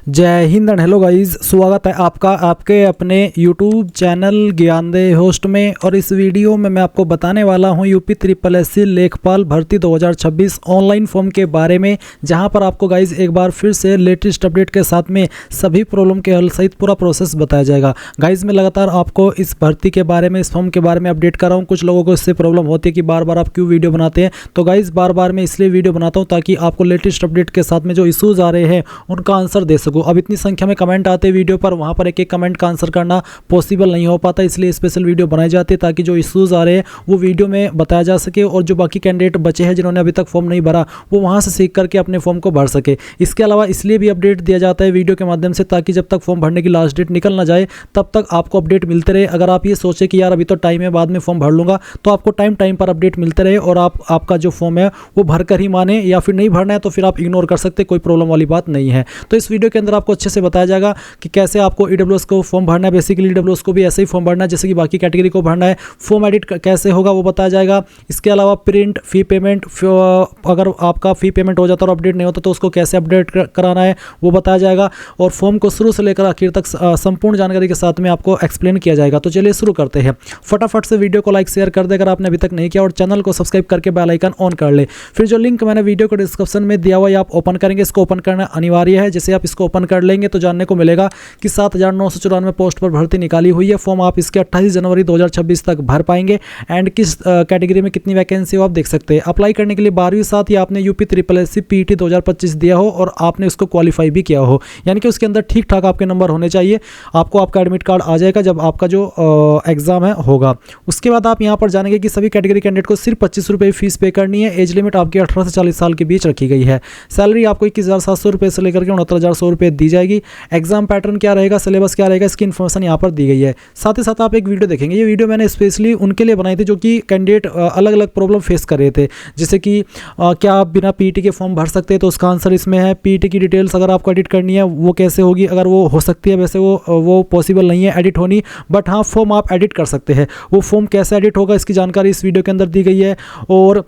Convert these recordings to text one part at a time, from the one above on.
जय Hind and hello guys, स्वागत है आपका आपके अपने यूट्यूब चैनल ज्ञानदेह होस्ट में। और इस वीडियो में मैं आपको बताने वाला हूं यूपी SSC लेखपाल भर्ती 2026 ऑनलाइन फॉर्म के बारे में, जहां पर आपको गाइस एक बार फिर से लेटेस्ट अपडेट के साथ में सभी प्रॉब्लम के हल सहित पूरा प्रोसेस बताया जाएगा। गाइस मैं लगातार आपको इस भर्ती के बारे में, इस फॉर्म के बारे में अपडेट कर रहा हूँ। कुछ लोगों को इससे प्रॉब्लम होती है कि बार बार आप क्यों वीडियो बनाते हैं, तो गाइस बार बार मैं इसलिए वीडियो बनाता हूँ ताकि आपको लेटेस्ट अपडेट के साथ में जो इशूज़ आ रहे हैं उनका आंसर दे सकूँ। अब इतनी संख्या में कमेंट आते हैं वीडियो पर, वहाँ पर एक एक कमेंट का आंसर करना पॉसिबल नहीं हो पाता, इसलिए स्पेशल वीडियो बनाई जाती है ताकि जो इश्यूज़ आ रहे हैं वो वीडियो में बताया जा सके और जो बाकी कैंडिडेट बचे हैं जिन्होंने अभी तक फॉर्म नहीं भरा वो वहाँ से सीख करके अपने फॉर्म को भर सके। इसके अलावा इसलिए भी अपडेट दिया जाता है वीडियो के माध्यम से ताकि जब तक फॉर्म भरने की लास्ट डेट निकल ना जाए तब तक आपको अपडेट मिलते रहे। अगर आप ये सोचें कि यार अभी तो टाइम है, बाद में फॉर्म भर लूँगा, तो आपको टाइम पर अपडेट मिलते रहे और आपका जो फॉर्म है वो भर कर ही माने, या फिर नहीं भरना है तो फिर आप इग्नोर कर सकते, कोई प्रॉब्लम वाली बात नहीं है। तो इस वीडियो के अंदर आपको अच्छे से बताया जाएगा कि कैसे आपको ईडब्ल्यूएस को फॉर्म भरना है। बेसिकली ईडब्ल्यूएस को भी ऐसे ही फॉर्म भरना है जैसे कि बाकी कैटेगरी को भरना है। फॉर्म एडिट कैसे होगा वो बताया जाएगा। इसके अलावा प्रिंट, फी पेमेंट, अगर आपका फी पेमेंट हो जाता और अपडेट नहीं होता तो उसको कैसे अपडेट कराना है वो बताया जाएगा। और फॉर्म को शुरू से लेकर आखिर तक संपूर्ण जानकारी के साथ में आपको एक्सप्लेन किया जाएगा। तो चलिए शुरू करते हैं। फटाफट से वीडियो को लाइक शेयर कर दे अगर आपने अभी तक नहीं किया, और चैनल को सब्सक्राइब करके बेल आइकन ऑन कर ले। फिर जो लिंक मैंने वीडियो को डिस्क्रिप्शन में दिया हुआ है आप ओपन करेंगे, इसको ओपन करना अनिवार्य है। जैसे आप इसको ओपन कर लेंगे तो जानने को मिलेगा कि 7,994 पोस्ट पर भर्ती निकाली हुई है। फॉर्म आप इसके 28 जनवरी 2026 तक भर पाएंगे। एंड किस कैटेगरी में कितनी वैकेंसी हो आप देख सकते हैं। अप्लाई करने के लिए 12वीं साथ या आपने यूपी SSC PET 2025 दिया हो और आपने उसको क्वालिफाई भी किया हो, यानी कि उसके अंदर ठीक ठाक आपके नंबर होने चाहिए। आपको आपका एडमिट कार्ड आ जाएगा जब आपका जो एग्जाम है होगा। उसके बाद आप यहाँ पर जानेंगे कि सभी कैटेगरी कैंडिडेट को सिर्फ 25 रुपये फीस पे करनी है। एज लिमिट आपकी 18 से 40 साल के बीच रखी गई है। सैलरी आपको 21,700 रुपये से लेकर के 69,100 रुपये दी जाएगी। एग्जाम पैटर्न क्या रहेगा, सिलेबस क्या रहेगा, इसकी इन्फॉर्मेशन यहाँ पर दी गई है। साथ ही साथ आप एक वीडियो देखेंगे। ये वीडियो मैंने स्पेशली उनके लिए बनाई थी जो कि कैंडिडेट अलग अलग प्रॉब्लम फेस कर रहे थे, जैसे कि क्या आप बिना PET के फॉर्म भर सकते हैं, तो उसका आंसर इसमें है। PET की डिटेल्स अगर आपको एडिट करनी है वो कैसे होगी, अगर वो हो सकती है, वैसे वो पॉसिबल नहीं है एडिट होनी, बट हाँ फॉर्म आप एडिट कर सकते हैं। वो फॉर्म कैसे एडिट होगा इसकी जानकारी इस वीडियो के अंदर दी गई है। और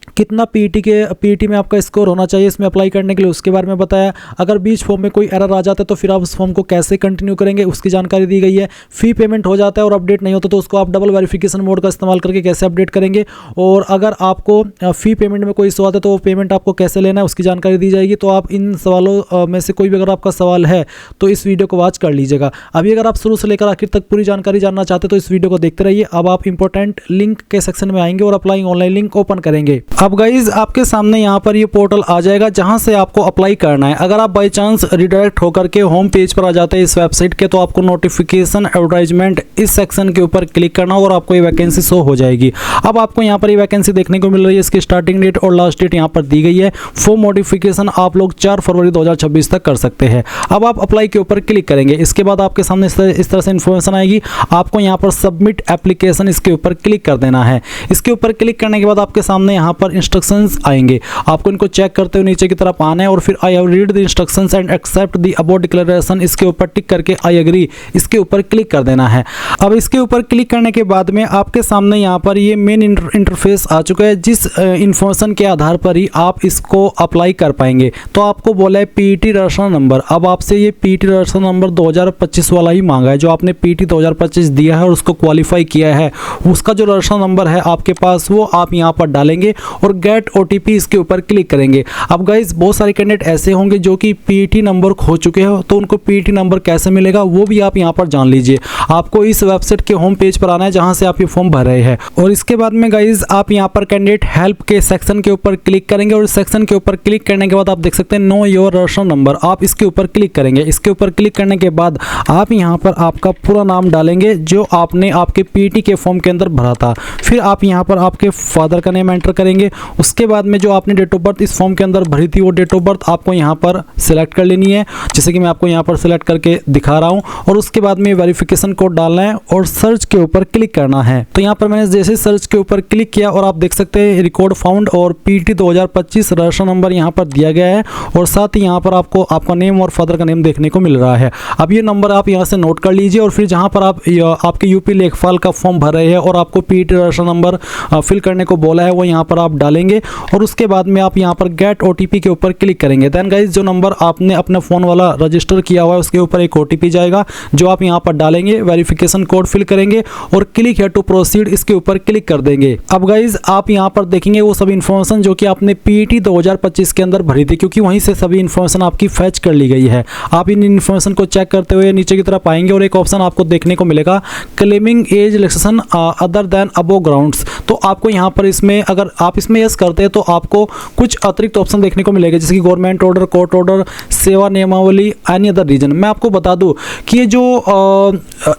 कितना PET में आपका स्कोर होना चाहिए इसमें अप्लाई करने के लिए उसके बारे में बताया। अगर बीच फॉर्म में कोई एरर आ जाता है तो फिर आप उस फॉर्म को कैसे कंटिन्यू करेंगे उसकी जानकारी दी गई है। फी पेमेंट हो जाता है और अपडेट नहीं होता तो उसको आप डबल वेरिफिकेशन मोड का इस्तेमाल करके कैसे अपडेट करेंगे। और अगर आपको फ़ी पेमेंट में कोई इशू आता है तो वो पेमेंट आपको कैसे लेना है उसकी जानकारी दी जाएगी। तो आप इन सवालों में से कोई भी अगर आपका सवाल है तो इस वीडियो को वॉच कर लीजिएगा। अभी अगर आप शुरू से लेकर आखिर तक पूरी जानकारी जानना चाहते हैं तो इस वीडियो को देखते रहिए। अब आप इंपॉर्टेंट लिंक के सेक्शन में आएंगे और अप्लाइंग ऑनलाइन लिंक ओपन करेंगे। अब गाइज आपके सामने यहाँ पर ये पोर्टल आ जाएगा जहाँ से आपको अप्लाई करना है। अगर आप बाई चांस रिडायरेक्ट होकर के होम पेज पर आ जाते हैं इस वेबसाइट के, तो आपको नोटिफिकेशन एडवर्टाइजमेंट इस सेक्शन के ऊपर क्लिक करना होगा और आपको ये वैकेंसी शो हो जाएगी। अब आपको यहाँ पर ये वैकेंसी देखने को मिल रही है। इसकी स्टार्टिंग डेट और लास्ट डेट यहाँ पर दी गई है। फॉर्म मॉडिफिकेशन आप लोग 4 फरवरी 2026 तक कर सकते हैं। अब आप अप्लाई के ऊपर क्लिक करेंगे। इसके बाद आपके सामने इस तरह से इन्फॉर्मेशन आएगी। आपको यहाँ पर सबमिट एप्लीकेशन इसके ऊपर क्लिक कर देना है। इसके ऊपर क्लिक करने के बाद आपके सामने यहाँ पर इंस्ट्रक्शंस आएंगे। आपको इनको चेक करते हुए नीचे की तरफ आना है और फिर I have read the instructions and accept the about declaration इसके ऊपर टिक करके आई एग्री इसके ऊपर क्लिक कर देना है। अब इसके ऊपर क्लिक करने के बाद में आपके सामने यहाँ पर ये मेन इंटरफेस आ चुका है, जिस इंफॉर्मेशन के आधार पर ही आप इसको अप्लाई कर पाएंगे। तो आपको बोला है PET रजिस्ट्रेशन नंबर। अब आपसे ये PET रजिस्ट्रेशन नंबर 2025 वाला ही मांगा है। जो आपने PET 2025 दिया है और उसको क्वालिफाई किया है उसका जो रजिस्ट्रेशन नंबर है आपके पास वो आप यहाँ पर डालेंगे और गेट OTP इसके ऊपर क्लिक करेंगे। अब गाइस बहुत सारे कैंडिडेट ऐसे होंगे जो कि PET नंबर खो चुके हो, तो उनको PET नंबर कैसे मिलेगा वो भी आप यहाँ पर जान लीजिए। आपको इस वेबसाइट के होम पेज पर आना है जहाँ से आप ये फॉर्म भर रहे हैं। और इसके बाद में गाइस आप यहाँ पर कैंडिडेट हेल्प के सेक्शन के ऊपर क्लिक करेंगे और इस सेक्शन के ऊपर क्लिक करने के बाद आप देख सकते हैं नो योर रजिस्ट्रेशन नंबर, आप इसके ऊपर क्लिक करेंगे। इसके ऊपर क्लिक करने के बाद आप यहाँ पर आपका पूरा नाम डालेंगे जो आपने आपके PET के फॉर्म के अंदर भरा था। फिर आप यहाँ पर आपके फादर का नेम एंटर करेंगे। उसके बाद में जो आपने डेट ऑफ बर्थ इस फॉर्म के अंदर भरी थी वो डेट ऑफ बर्थ आपको यहाँ पर सिलेक्ट कर लेनी है, जैसे कि मैं आपको यहाँ पर सिलेक्ट करके दिखा रहा हूँ। और उसके बाद में वेरिफिकेशन कोड डालना है और सर्च के ऊपर क्लिक करना है। तो यहाँ पर मैंने जैसे सर्च के ऊपर क्लिक किया और आप देख सकते हैं रिकॉर्ड फाउंड और PET 2025 रजिस्ट्रेशन नंबर यहाँ पर दिया गया है। और साथ ही यहाँ पर आपको आपका नेम और फादर का नेम देखने को मिल रहा है। अब ये नंबर आप यहाँ से नोट कर लीजिए और फिर जहाँ पर आप आपके यूपी लेखपाल का फॉर्म भर रहे हैं और आपको PET रजिस्ट्रेशन नंबर फिल करने को बोला है वो यहाँ पर आप डालेंगे और उसके बाद में आप यहाँ पर गेट OTP के ऊपर क्लिक करेंगे। देन गाइज जो नंबर आपने अपने फ़ोन वाला रजिस्टर किया हुआ है उसके ऊपर एक OTP जाएगा जो आप यहाँ पर डालेंगे, वेरिफिकेशन कोड फिल करेंगे और क्लिक है टू प्रोसीड इसके ऊपर क्लिक कर देंगे। अब गाइज आप यहाँ पर देखेंगे वो सभी इन्फॉर्मेशन जो कि आपने PET 2025 के अंदर भरी थी, क्योंकि वहीं से सभी इन्फॉर्मेशन आपकी फैच कर ली गई है। आप इन इन्फॉर्मेशन को चेक करते हुए नीचे की तरफ आएंगे और एक ऑप्शन आपको देखने को मिलेगा claiming age relaxation other than above grounds. तो आपको यहाँ पर इसमें अगर आप इसमें यस करते हैं तो आपको कुछ अतिरिक्त ऑप्शन देखने को मिलेगा, जैसे कि गवर्नमेंट ऑर्डर, कोर्ट ऑर्डर, सेवा नियमावली, एनी अदर रीजन। मैं आपको बता दूं कि ये जो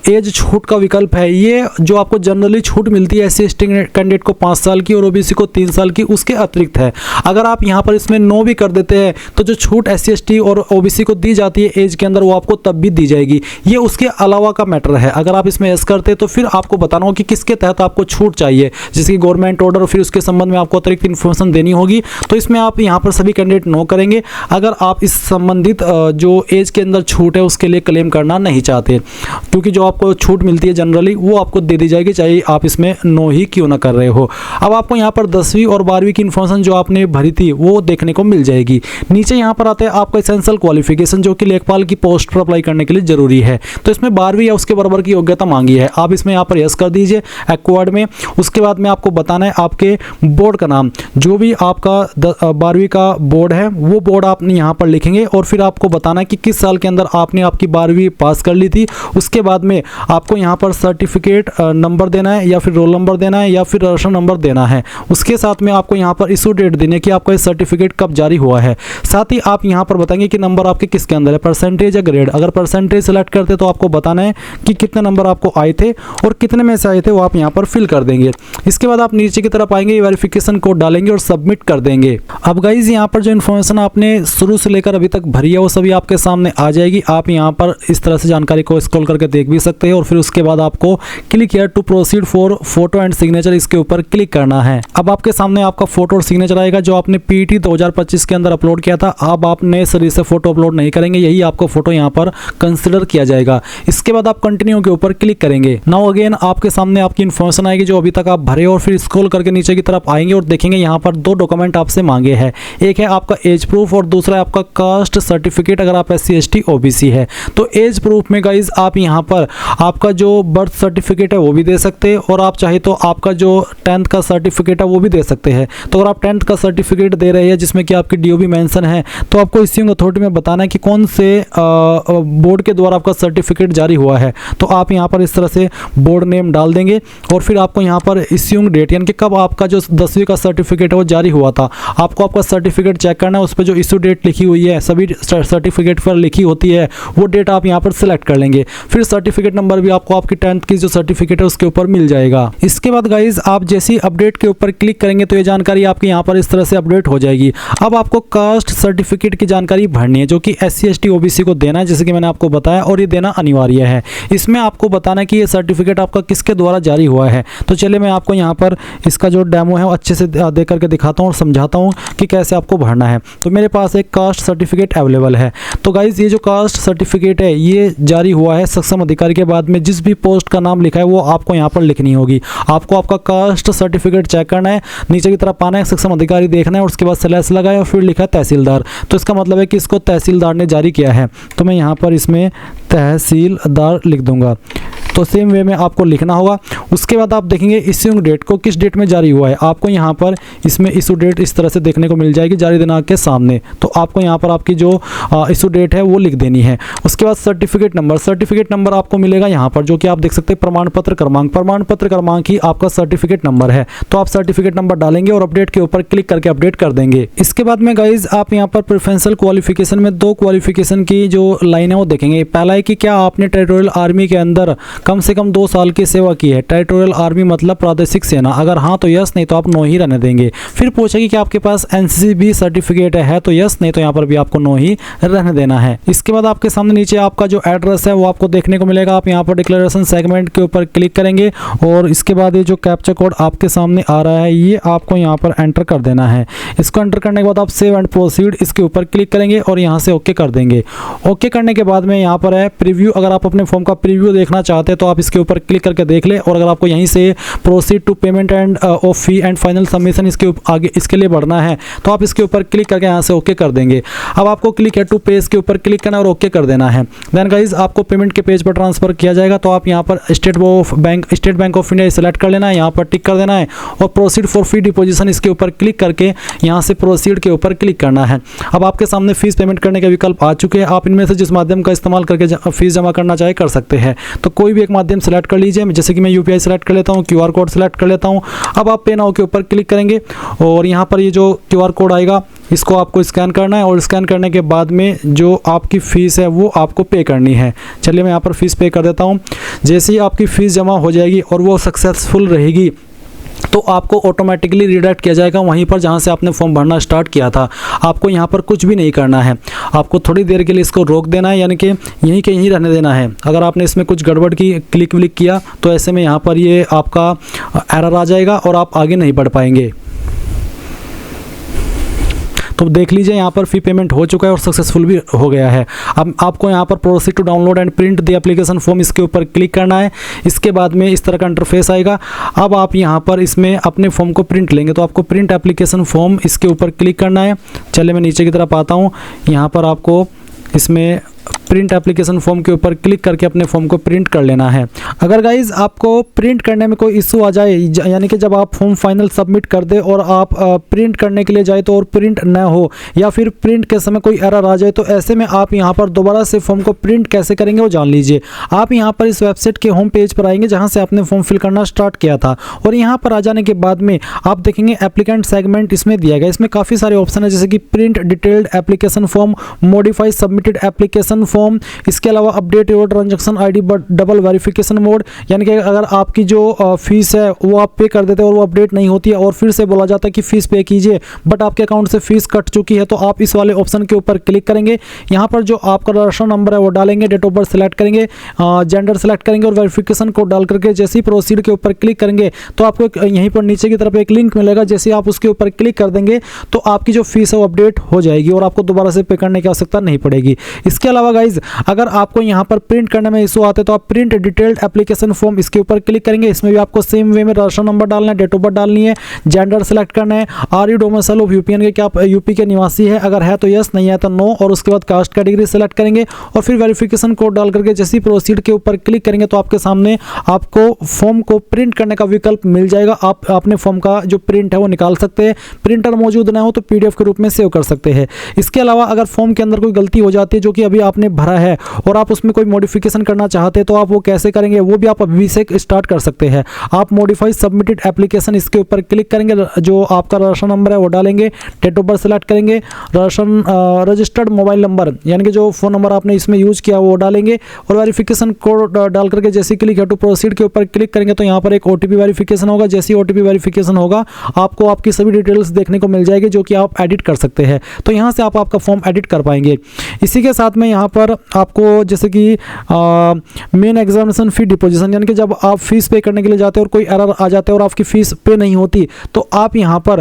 एज छूट का विकल्प है, ये जो आपको जनरली छूट मिलती है SC ST कैंडिडेट को 5 साल की और OBC को 3 साल की, उसके अतिरिक्त है। अगर आप यहाँ पर इसमें नो भी कर देते हैं तो जो छूट SC ST और OBC को दी जाती है एज के अंदर वो आपको तब भी दी जाएगी। ये उसके अलावा का मैटर है। अगर आप इसमें यस करते हैं तो फिर आपको बताना होगा कि किसके तहत आपको छूट चाहिए, जैसे कि गवर्नमेंट ऑर्डर, फिर उसके संबंध में आपको अतिरिक्त इन्फॉर्मेशन देनी होगी। तो इसमें आप यहाँ पर सभी कैंडिडेट नो करेंगे अगर आप इस संबंधित जो एज के अंदर छूट है उसके लिए क्लेम करना नहीं चाहते, क्योंकि जो आपको छूट मिलती है जनरली वो आपको दे दी जाएगी, चाहे आप इसमें नो ही क्यों ना कर रहे हो। अब आपको यहाँ पर 10वीं और 12वीं की इन्फॉर्मेशन जो आपने भरी थी वो देखने को मिल जाएगी। नीचे यहाँ पर आते हैं आपका एसेंशियल क्वालिफिकेशन जो कि लेखपाल की पोस्ट पर अप्लाई करने के लिए जरूरी है। तो इसमें 12वीं या उसके बराबर की योग्यता मांगी है, आप इसमें यहाँ पर यस कर दीजिए एक्वायर्ड में। उसके बाद में आपको बताना है आपके बोर्ड का नाम, जो भी आपका 12वीं का बोर्ड है वो बोर्ड आपने यहाँ पर लिखेंगे और फिर आपको बताना है कि किस साल के अंदर आपने आपकी 12वीं पास कर ली थी। उसके बाद में आपको यहाँ पर सर्टिफिकेट नंबर देना है या फिर रोल नंबर देना है या फिर रजिस्ट्रेशन नंबर देना है। उसके साथ में आपको यहाँ पर इशू डेट देनी है कि आपका सर्टिफिकेट कब जारी हुआ है। साथ ही आप यहाँ पर बताएंगे कि नंबर आपके किसके अंदर है, परसेंटेज या ग्रेड। अगर परसेंटेज सेलेक्ट करते तो आपको बताना है कि कितने नंबर आपको आए थे और कितने में से आए थे वो आप यहाँ पर फिल कर देंगे। इसके बाद आप नीचे की तरफ आएंगे, वेरिफिकेशन कोड डालेंगे और सबमिट कर देंगे। अब गाइज यहाँ पर जो इन्फॉर्मेशन आपने शुरू से लेकर अभी तक भरी है वो सभी आपके सामने आ जाएगी। आप यहाँ पर इस तरह से जानकारी को स्क्रॉल करके देख भी सकते हैं और फिर उसके बाद आपको click here to proceed for photo and signature इसके ऊपर क्लिक करना है। अब आपके सामने आपका फोटो और सिग्नेचर आएगा जो आपने PET 2025 के अंदर अपलोड किया था। अब आप नए सिरे से फोटो अपलोड नहीं करेंगे, यही आपको फोटो यहाँ पर कंसिडर किया जाएगा। इसके बाद आप कंटिन्यू के ऊपर क्लिक करेंगे। नाउ अगेन आपके सामने आपकी इन्फॉर्मेशन आएगी जो अभी तक आप भरे और फिर स्क्रॉल करके नीचे की तरफ आएंगे और देखेंगे यहाँ पर 2 डॉक्यूमेंट आपसे मांगे हैं। एक है आपका एज प्रूफ और दूसरा है आपका कास्ट सर्टिफिकेट अगर आप SC ST OBC है। तो एज प्रूफ में गाइज आप यहाँ पर आपका जो बर्थ सर्टिफिकेट है वो भी दे सकते हैं और आप चाहे तो आपका जो 10th का सर्टिफिकेट है वो भी दे सकते हैं। तो अगर आप 10th का सर्टिफिकेट दे रहे हैं जिसमें कि आपकी DOB मेंशन है तो आपको इश्यूइंग अथॉरिटी में बताना है कि कौन से बोर्ड के द्वारा आपका सर्टिफिकेट जारी हुआ है। तो आप यहाँ पर इस तरह से बोर्ड नेम डाल देंगे और फिर आपको यहाँ पर इश्यूइंग डेट यानी कि कब आपका जो 10वीं का सर्टिफिकेट है वो जारी हुआ था। आपको आपका सर्टिफिकेट चेक करना है, उस पर जो इशू डेट लिखी हुई है सभी सर्टिफिकेट पर लिखी होती है वो डेट आप यहाँ पर सिलेक्ट कर लेंगे। फिर सर्टिफिकेट नंबर भी आपको आपकी 10th की जो सर्टिफिकेट है उसके ऊपर मिल जाएगा। इसके बाद गाइज आप जैसे ही अपडेट के ऊपर क्लिक करेंगे तो ये जानकारी आपकी यहाँ पर इस तरह से अपडेट हो जाएगी। अब आपको कास्ट सर्टिफिकेट की जानकारी भरनी है जो कि SC ST OBC को देना है, जैसे कि मैंने आपको बताया, और ये देना अनिवार्य है। इसमें आपको बताना है कि ये सर्टिफिकेट आपका किसके द्वारा जारी हुआ है। तो चलिए मैं आपको यहाँ पर इसका जो डेमो है वो अच्छे से दे करके दिखाता हूँ और समझाता हूँ कि कैसे आपको भरना है। तो मेरे पास एक कास्ट सर्टिफिकेट अवेलेबल है। तो गाइज ये जो कास्ट सर्टिफिकेट है ये जारी हुआ है सक्षम अधिकारी के बाद में जिस भी पोस्ट का नाम लिखा है वो आपको यहाँ पर लिखनी होगी। आपको आपका कास्ट सर्टिफिकेट चेक करना है, नीचे की तरफ आना है, सक्षम अधिकारी देखना है और उसके बाद स्लैश लगाए और फिर लिखा है तहसीलदार। तो इसका मतलब है कि इसको तहसीलदार ने जारी किया है। तो मैं यहाँ पर इसमें तहसीलदार लिख दूंगा। तो सेम वे में आपको लिखना होगा। उसके बाद आप देखेंगे इश्यूइंग डेट को किस डेट में जारी हुआ है। आपको यहाँ पर इसमें इशू डेट इस तरह से देखने को मिल जाएगी जारी दिनांक के सामने। तो आपको यहाँ पर आपकी जो इशू डेट है वो लिख देनी है। उसके बाद सर्टिफिकेट नंबर आपको मिलेगा यहाँ पर जो कि आप देख सकते हैं प्रमाण पत्र क्रमांक ही आपका सर्टिफिकेट नंबर है। तो आप सर्टिफिकेट नंबर डालेंगे और अपडेट के ऊपर क्लिक करके अपडेट कर देंगे। इसके बाद में गाइज आप यहाँ पर प्रेफरेंशियल क्वालिफिकेशन में 2 क्वालिफिकेशन की जो लाइन है वो देखेंगे। पहला है कि क्या आपने टेरिटोरियल आर्मी के अंदर कम से कम 2 साल की सेवा की है। टेरिटोरियल आर्मी मतलब प्रादेशिक सेना, अगर हाँ तो यस, नहीं तो आप नो ही रहने देंगे। फिर पूछेगी कि आपके पास NCC सर्टिफिकेट है तो यस, नहीं तो यहाँ पर भी आपको नो ही रहने देना है। इसके बाद आपके सामने नीचे आपका जो एड्रेस है वो आपको देखने को मिलेगा। आप यहाँ पर डिक्लेरेशन सेगमेंट के ऊपर क्लिक करेंगे और इसके बाद ये जो कैप्चा कोड आपके सामने आ रहा है ये आपको यहाँ पर एंटर कर देना है। इसको एंटर करने के बाद आप सेव एंड प्रोसीड इसके ऊपर क्लिक करेंगे और यहाँ से ओके कर देंगे। ओके करने के बाद में यहाँ पर है है प्रीव्यू। अगर आप अपने फॉर्म का प्रीव्यू देखना चाहते हैं तो आप इसके ऊपर क्लिक करके देख ले। और अगर आपको यहीं से proceed to payment and of fee and final submission आगे इसके लिए बढ़ना है तो आप इसके ऊपर क्लिक करके यहाँ से ओके कर देंगे। अब आपको क्लिक है टू पेज के ऊपर क्लिक करना और ओके कर देना है। देन गाइज आपको पेमेंट के पेज पर ट्रांसफर किया जाएगा। तो आप यहाँ पर state bank of India select कर लेना है, यहाँ पर टिक कर देना है और प्रोसीड फॉर फी डिपोजिशन इसके ऊपर क्लिक करके यहाँ से प्रोसीड के ऊपर क्लिक करना है। अब आपके सामने फीस पेमेंट करने के विकल्प आ चुके हैं। आप इनमें से जिस माध्यम का इस्तेमाल करके फीस जमा करना चाहे कर सकते हैं। तो कोई भी एक माध्यम सेलेक्ट कर लीजिए, जैसे कि मैं यूपीआई सेलेक्ट कर लेता हूँ, क्यूआर कोड सेलेक्ट कर लेता हूँ। अब आप पे नाउ के ऊपर क्लिक करेंगे और यहाँ पर ये जो क्यूआर कोड आएगा इसको आपको स्कैन करना है और स्कैन करने के बाद में जो आपकी फ़ीस है वो आपको पे करनी है। चलिए मैं यहाँ पर फ़ीस पे कर देता हूँ। जैसे ही आपकी फ़ीस जमा हो जाएगी और वो सक्सेसफुल रहेगी तो आपको ऑटोमेटिकली रिडायरेक्ट किया जाएगा वहीं पर जहां से आपने फॉर्म भरना स्टार्ट किया था। आपको यहां पर कुछ भी नहीं करना है, आपको थोड़ी देर के लिए इसको रोक देना है, यानी कि यहीं के यहीं रहने देना है। अगर आपने इसमें कुछ गड़बड़ की क्लिक विलिक किया तो ऐसे में यहाँ पर ये आपका एरर आ जाएगा और आप आगे नहीं बढ़ पाएंगे। तो देख लीजिए यहाँ पर फी पेमेंट हो चुका है और सक्सेसफुल भी हो गया है। अब आपको यहाँ पर proceed to download and print the application form इसके ऊपर क्लिक करना है। इसके बाद में इस तरह का इंटरफेस आएगा। अब आप यहाँ पर इसमें अपने फॉर्म को प्रिंट लेंगे तो आपको प्रिंट एप्लीकेशन फॉर्म इसके ऊपर क्लिक करना है। चलिए मैं नीचे की तरफ आता हूँ। यहाँ पर आपको इसमें प्रिंट एप्लीकेशन फॉर्म के ऊपर क्लिक करके अपने फॉर्म को प्रिंट कर लेना है। अगर गाइज आपको प्रिंट करने में कोई इशू आ जाए, यानी कि जब आप फॉर्म फाइनल सबमिट कर दे और आप प्रिंट करने के लिए जाए तो और प्रिंट न हो या फिर प्रिंट के समय कोई एरर आ जाए, तो ऐसे में आप यहां पर दोबारा से फॉर्म को प्रिंट कैसे करेंगे वो जान लीजिए। आप यहां पर इस वेबसाइट के होम पेज पर आएंगे जहां से आपने फॉर्म फिल करना स्टार्ट किया था और यहाँ पर आ जाने के बाद में आप देखेंगे एप्लीकेंट सेगमेंट इसमें दिया गया। इसमें काफ़ी सारे ऑप्शन है, जैसे कि print detailed application form, modify submitted application form, इसके अलावा update your transaction ID but double verification mode, यानी कि अगर आपकी जो फीस है वो आप पे कर देते हैं और वो अपडेट नहीं होती है और फिर से बोला जाता है कि फीस पे कीजिए बट आपके अकाउंट से फीस कट चुकी है, तो आप इस वाले ऑप्शन के ऊपर क्लिक करेंगे। यहाँ पर जो आपका रजिस्ट्रेशन नंबर है वो डालेंगे, डेट ऑफ बर्थ सेलेक्ट करेंगे, जेंडर सेलेक्ट करेंगे और वेरिफिकेशन कोड डाल करके जैसे ही प्रोसीड के ऊपर क्लिक करेंगे तो आपको यहीं पर नीचे की तरफ एक लिंक मिलेगा। जैसे आप उसके ऊपर क्लिक कर देंगे तो आपकी जो फीस है वो अपडेट हो जाएगी और आपको दोबारा से पे करने की आवश्यकता नहीं पड़ेगी। इसके अलावा गाइज अगर आपको यहाँ पर प्रिंट करने में इशू आते तो आप प्रिंट डिटेल्ड एप्लीकेशन फॉर्म इसके ऊपर क्लिक करेंगे। इसमें भी आपको सेम वे में रजिस्ट्रेशन नंबर डालना है, डेट ऑफ बर्थ डालनी है, जेंडर सेलेक्ट करना है, आर यू डोमिसाइल ऑफ यूपीएन के, क्या आप यूपी के निवासी है, अगर है तो यस, नहीं है तो नो, और उसके बाद कास्ट कैटेगरी सेलेक्ट करेंगे और फिर वेरिफिकेशन कोड डाल करके जैसे ही प्रोसीड के ऊपर क्लिक करेंगे तो आपके सामने आपको फॉर्म को प्रिंट करने का विकल्प मिल जाएगा। आप अपने फॉर्म का जो प्रिंट है वो निकाल सकते हैं, प्रिंटर मौजूद ना हो तो पीडीएफ के रूप में सेव कर सकते हैं। इसके अलावा अगर फॉर्म के अंदर कोई गलती हो जाती है जो कि अभी आपने भरा है और आप उसमें कोई मॉडिफिकेशन करना चाहते हैं तो आप वो कैसे करेंगे वो भी आप अभी से स्टार्ट कर सकते हैं। आप मॉडिफाई सबमिटेड एप्लीकेशन इसके ऊपर क्लिक करेंगे, जो आपका रजिस्ट्रेशन नंबर है वो डालेंगे, डेट ऑफ बर्थ सेलेक्ट करेंगे, रजिस्टर्ड मोबाइल नंबर यानी कि जो फ़ोन नंबर आपने इसमें यूज़ किया वो डालेंगे और वेरिफिकेशन कोड डाल करके जैसे क्लिक है टू प्रोसीड के ऊपर क्लिक करेंगे तो यहाँ पर एक ओटीपी वेरिफिकेशन होगा। जैसे ही ओटीपी वेरिफिकेशन होगा आपको आपकी सभी डिटेल्स देखने को मिल जाएगी जो कि आप एडिट कर सकते हैं। तो यहाँ से आप आपका फॉर्म एडिट कर पाएंगे। इसी के साथ में यहाँ पर आपको जैसे कि मेन एग्जामिनेशन फी डिपोजिशन, यानी कि जब आप फीस पे करने के लिए जाते हैं और कोई एरर आ जाता है और आपकी फीस पे नहीं होती तो आप यहाँ पर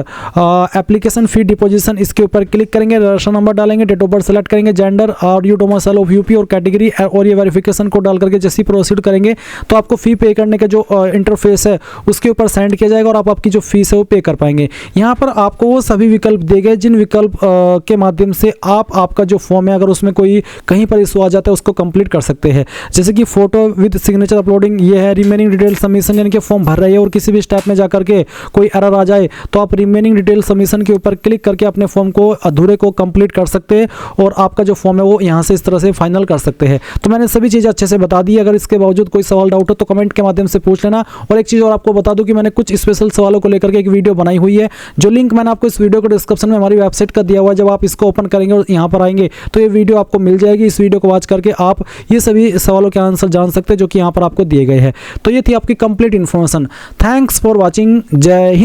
एप्लीकेशन फी डिपोजिशन इसके ऊपर क्लिक करेंगे, रजिस्ट्रेशन नंबर डालेंगे, डेट ऑफ बर्थ सेलेक्ट करेंगे, जेंडर और यू डोमिसाइल ऑफ यूपी और कैटेगरी और ये वेरिफिकेशन कोड डाल करके जैसे प्रोसीड करेंगे तो आपको फी पे करने का जो इंटरफेस है उसके ऊपर सेंड किया जाएगा और आप आपकी जो फीस है वो पे कर पाएंगे। यहाँ पर आपको वो सभी विकल्प दिए गए जिन विकल्प के माध्यम से आप आपका जो फॉर्म है अगर उसमें कोई कहीं पर इशू आ जाता है उसको कंप्लीट कर सकते हैं। जैसे कि फोटो विद सिग्नेचर अपलोडिंग, ये है रिमेनिंग डिटेल सबमिशन, यानी कि फॉर्म भर रही है और किसी भी स्टेप में जाकर के कोई एरर आ जाए तो आप रिमेनिंग डिटेल सबमिशन के ऊपर क्लिक करके अपने फॉर्म को अधूरे को कंप्लीट कर सकते हैं और आपका जो फॉर्म है वो यहाँ से इस तरह से फाइनल कर सकते हैं। तो मैंने सभी चीज़ें अच्छे से बता दी। अगर इसके बावजूद कोई सवाल डाउट हो तो कमेंट के माध्यम से पूछ लेना। और एक चीज़ और आपको बता दूं कि मैंने कुछ स्पेशल सवालों को लेकर के एक वीडियो बनाई हुई है, जो लिंक मैंने आपको इस वीडियो को डिस्क्रिप्शन में हमारी वेबसाइट का दिया हुआ है। जब आप इसको ओपन करेंगे और यहाँ पर आएंगे तो ये वीडियो आपको मिल जाएगी। इस वीडियो को वॉच करके आप ये सभी सवालों के आंसर जान सकते हैं जो कि यहाँ पर आपको दिए गए हैं। तो ये थी आपकी complete information. Thanks for watching. जय हिंद।